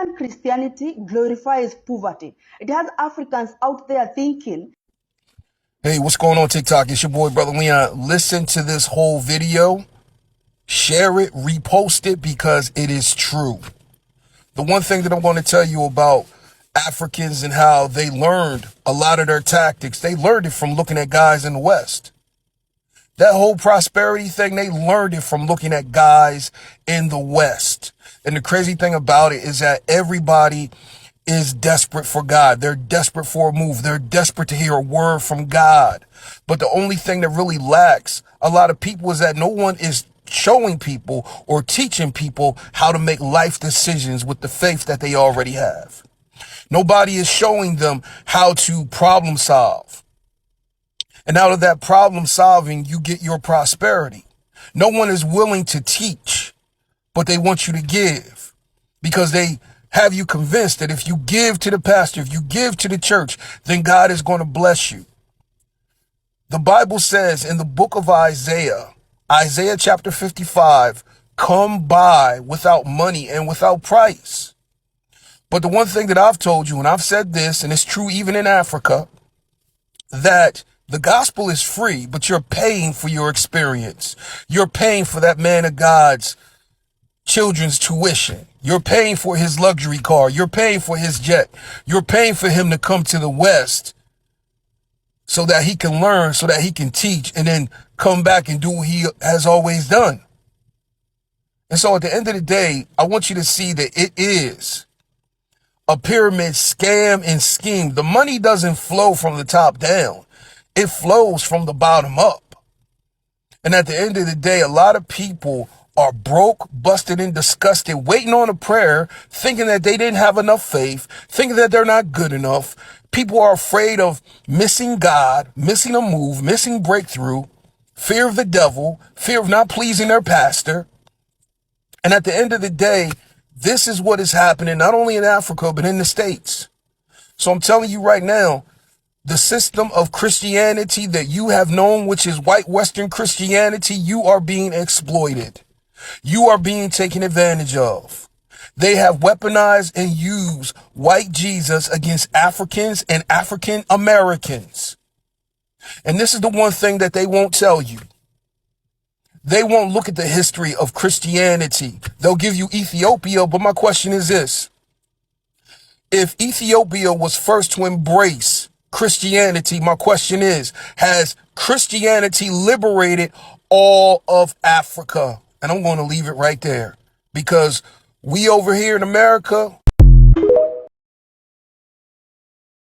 African Christianity glorifies poverty. It has Africans out there thinking. Hey, what's going on TikTok? It's your boy, Brother Leon. Listen to this whole video, share it, repost it, because it is true. The one thing that I'm going to tell you about Africans and how they learned a lot of their tactics, they learned it from looking at guys in the West. That whole prosperity thing, they learned it from looking at guys in the West. And the crazy thing about it is that everybody is desperate for God. They're desperate for a move. They're desperate to hear a word from God. But the only thing that really lacks a lot of people is that no one is showing people or teaching people how to make life decisions with the faith that they already have. Nobody is showing them how to problem solve. And out of that problem solving, you get your prosperity. No one is willing to teach, but they want you to give, because they have you convinced that if you give to the pastor, if you give to the church, then God is going to bless you. The Bible says in the book of Isaiah chapter 55, come buy without money and without price. But the one thing that I've told you, and I've said this, and it's true even in Africa, that the gospel is free, but you're paying for your experience. You're paying for that man of God's children's tuition. You're paying for his luxury car. You're paying for his jet. You're paying for him to come to the West so that he can learn, so that he can teach, and then come back and do what he has always done. And so at the end of the day, I want you to see that it is a pyramid scam and scheme. The money doesn't flow from the top down. It flows from the bottom up. And at the end of the day, a lot of people are broke, busted, and disgusted, waiting on a prayer, thinking that they didn't have enough faith, thinking that they're not good enough. People are afraid of missing God, missing a move, missing breakthrough, fear of the devil, fear of not pleasing their pastor. And at the end of the day, this is what is happening, not only in Africa, but in the States. So I'm telling you right now, the system of Christianity that you have known, which is white Western Christianity, you are being exploited. You are being taken advantage of. They have weaponized and used white Jesus against Africans and African Americans. And this is the one thing that they won't tell you. They won't look at the history of Christianity. They'll give you Ethiopia, but my question is this. If Ethiopia was first to embrace Christianity, my question is, has Christianity liberated all of Africa? And I'm going to leave it right there, because we over here in America,